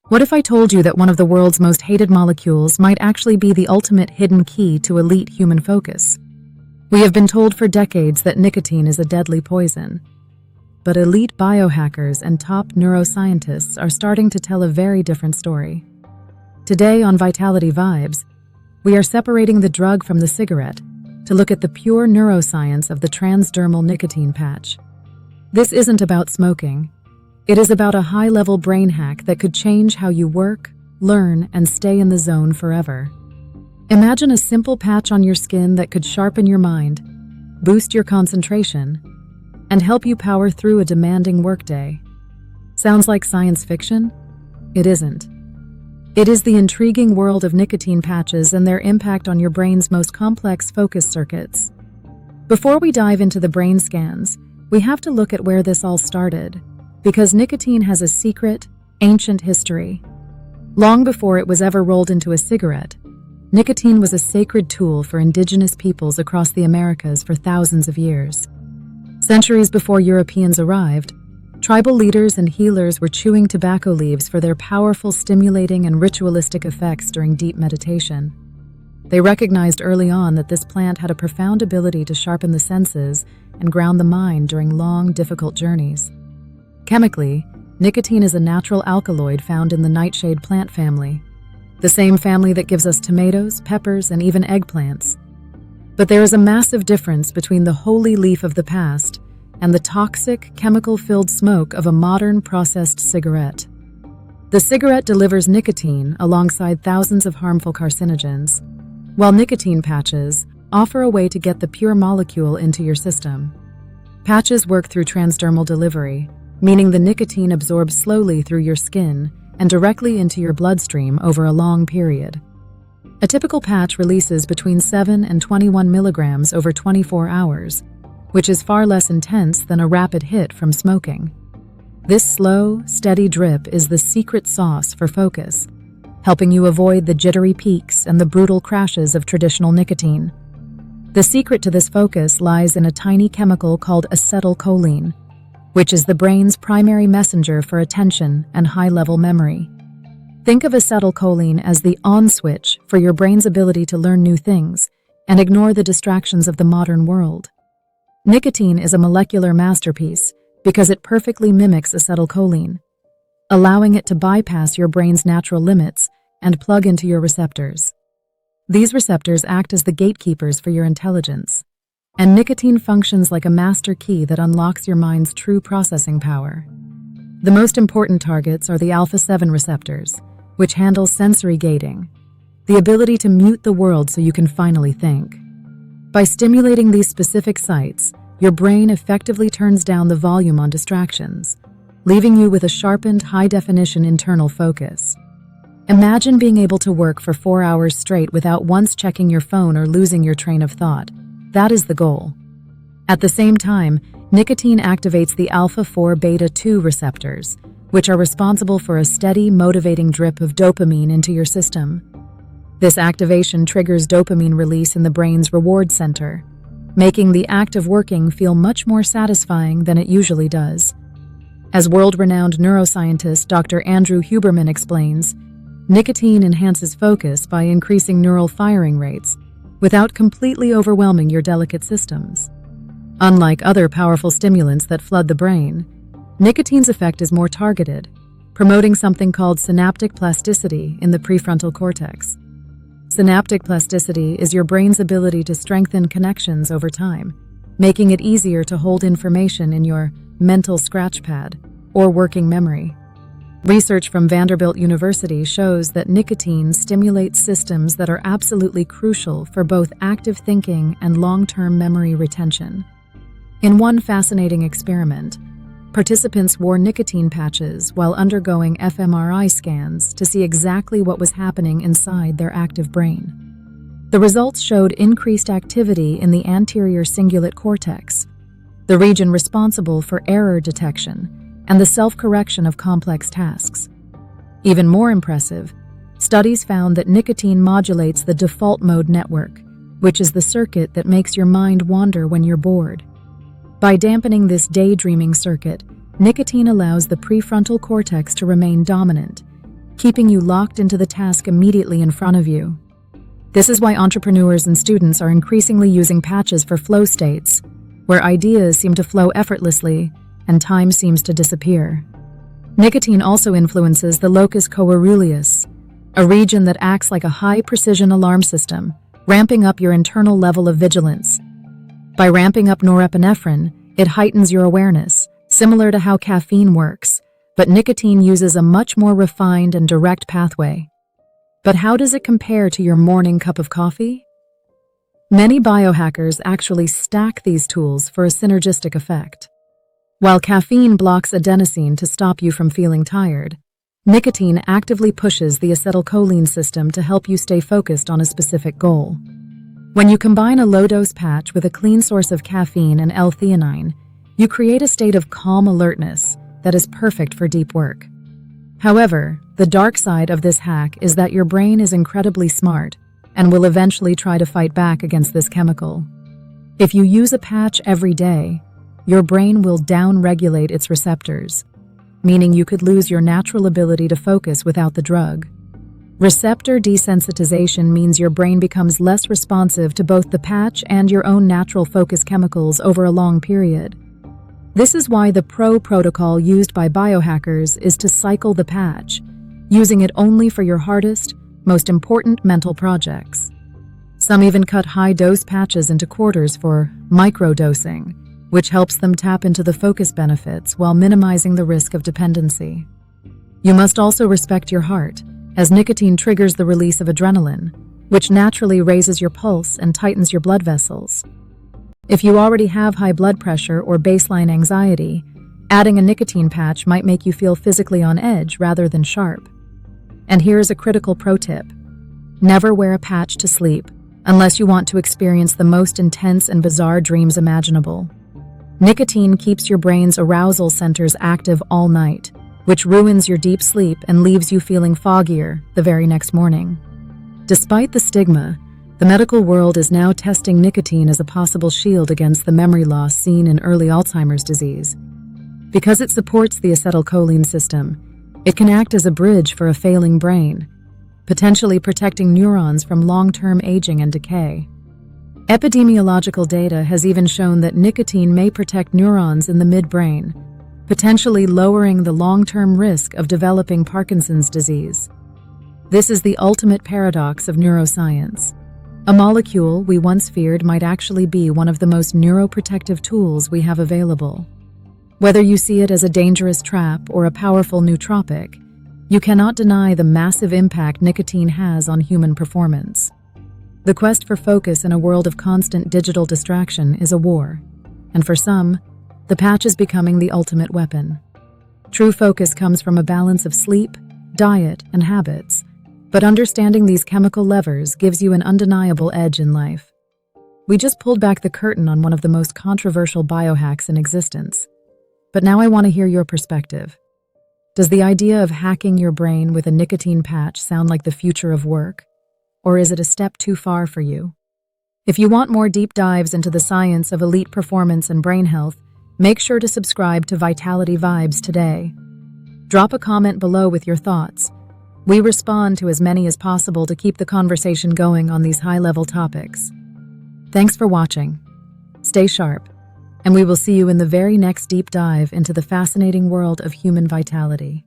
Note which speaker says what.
Speaker 1: What if I told you that one of the world's most hated molecules might actually be the ultimate hidden key to elite human focus? We have been told for decades that nicotine is a deadly poison. But elite biohackers and top neuroscientists are starting to tell a very different story. Today on Vitality Vibes, we are separating the drug from the cigarette to look at the pure neuroscience of the transdermal nicotine patch. This isn't about smoking. It is about a high-level brain hack that could change how you work, learn, and stay in the zone forever. Imagine a simple patch on your skin that could sharpen your mind, boost your concentration, and help you power through a demanding workday. Sounds like science fiction? It isn't. It is the intriguing world of nicotine patches and their impact on your brain's most complex focus circuits. Before we dive into the brain scans, we have to look at where this all started, because nicotine has a secret, ancient history. Long before it was ever rolled into a cigarette, nicotine was a sacred tool for indigenous peoples across the Americas for thousands of years. Centuries before Europeans arrived, tribal leaders and healers were chewing tobacco leaves for their powerful stimulating and ritualistic effects during deep meditation. They recognized early on that this plant had a profound ability to sharpen the senses and ground the mind during long, difficult journeys. Chemically, nicotine is a natural alkaloid found in the nightshade plant family, the same family that gives us tomatoes, peppers, and even eggplants. But there is a massive difference between the holy leaf of the past and the toxic, chemical-filled smoke of a modern processed cigarette. The cigarette delivers nicotine alongside thousands of harmful carcinogens, while nicotine patches offer a way to get the pure molecule into your system. Patches work through transdermal delivery, meaning the nicotine absorbs slowly through your skin and directly into your bloodstream over a long period. A typical patch releases between 7 and 21 milligrams over 24 hours, which is far less intense than a rapid hit from smoking. This slow, steady drip is the secret sauce for focus, helping you avoid the jittery peaks and the brutal crashes of traditional nicotine. The secret to this focus lies in a tiny chemical called acetylcholine, which is the brain's primary messenger for attention and high-level memory. Think of acetylcholine as the on switch for your brain's ability to learn new things and ignore the distractions of the modern world. Nicotine is a molecular masterpiece because it perfectly mimics acetylcholine, allowing it to bypass your brain's natural limits and plug into your receptors. These receptors act as the gatekeepers for your intelligence, and nicotine functions like a master key that unlocks your mind's true processing power. The most important targets are the alpha-7 receptors, which handle sensory gating, the ability to mute the world so you can finally think. By stimulating these specific sites, your brain effectively turns down the volume on distractions, leaving you with a sharpened, high-definition internal focus. Imagine being able to work for 4 hours straight without once checking your phone or losing your train of thought. That is the goal. At the same time, nicotine activates the alpha-4 beta-2 receptors, which are responsible for a steady, motivating drip of dopamine into your system. This activation triggers dopamine release in the brain's reward center, making the act of working feel much more satisfying than it usually does. As world-renowned neuroscientist Dr. Andrew Huberman explains, nicotine enhances focus by increasing neural firing rates without completely overwhelming your delicate systems. Unlike other powerful stimulants that flood the brain, nicotine's effect is more targeted, promoting something called synaptic plasticity in the prefrontal cortex. Synaptic plasticity is your brain's ability to strengthen connections over time, making it easier to hold information in your mental scratch pad or working memory. Research from Vanderbilt University shows that nicotine stimulates systems that are absolutely crucial for both active thinking and long-term memory retention. In one fascinating experiment, participants wore nicotine patches while undergoing fMRI scans to see exactly what was happening inside their active brain. The results showed increased activity in the anterior cingulate cortex, the region responsible for error detection and the self-correction of complex tasks. Even more impressive, studies found that nicotine modulates the default mode network, which is the circuit that makes your mind wander when you're bored. By dampening this daydreaming circuit, nicotine allows the prefrontal cortex to remain dominant, keeping you locked into the task immediately in front of you. This is why entrepreneurs and students are increasingly using patches for flow states, where ideas seem to flow effortlessly and time seems to disappear. Nicotine also influences the locus coeruleus, a region that acts like a high-precision alarm system, ramping up your internal level of vigilance. By ramping up norepinephrine, it heightens your awareness, similar to how caffeine works, but nicotine uses a much more refined and direct pathway. But how does it compare to your morning cup of coffee? Many biohackers actually stack these tools for a synergistic effect. While caffeine blocks adenosine to stop you from feeling tired, nicotine actively pushes the acetylcholine system to help you stay focused on a specific goal. When you combine a low-dose patch with a clean source of caffeine and L-theanine, you create a state of calm alertness that is perfect for deep work. However, the dark side of this hack is that your brain is incredibly smart and will eventually try to fight back against this chemical. If you use a patch every day, your brain will down-regulate its receptors, meaning you could lose your natural ability to focus without the drug. Receptor desensitization means your brain becomes less responsive to both the patch and your own natural focus chemicals over a long period. This is why the PRO protocol used by biohackers is to cycle the patch, using it only for your hardest, most important mental projects. Some even cut high-dose patches into quarters for microdosing, which helps them tap into the focus benefits while minimizing the risk of dependency. You must also respect your heart, as nicotine triggers the release of adrenaline, which naturally raises your pulse and tightens your blood vessels. If you already have high blood pressure or baseline anxiety, adding a nicotine patch might make you feel physically on edge rather than sharp. And here's a critical pro tip. Never wear a patch to sleep, unless you want to experience the most intense and bizarre dreams imaginable. Nicotine keeps your brain's arousal centers active all night, which ruins your deep sleep and leaves you feeling foggier the very next morning. Despite the stigma, the medical world is now testing nicotine as a possible shield against the memory loss seen in early Alzheimer's disease. Because it supports the acetylcholine system, it can act as a bridge for a failing brain, potentially protecting neurons from long-term aging and decay. Epidemiological data has even shown that nicotine may protect neurons in the midbrain, potentially lowering the long-term risk of developing Parkinson's disease. This is the ultimate paradox of neuroscience. A molecule we once feared might actually be one of the most neuroprotective tools we have available. Whether you see it as a dangerous trap or a powerful nootropic, you cannot deny the massive impact nicotine has on human performance. The quest for focus in a world of constant digital distraction is a war, and for some, the patch is becoming the ultimate weapon. True focus comes from a balance of sleep, diet, and habits, but understanding these chemical levers gives you an undeniable edge in life. We just pulled back the curtain on one of the most controversial biohacks in existence. But now I want to hear your perspective. Does the idea of hacking your brain with a nicotine patch sound like the future of work? Or is it a step too far for you? If you want more deep dives into the science of elite performance and brain health, make sure to subscribe to Vitality Vibes today. Drop a comment below with your thoughts. We respond to as many as possible to keep the conversation going on these high-level topics. Thanks for watching. Stay sharp, and we will see you in the very next deep dive into the fascinating world of human vitality.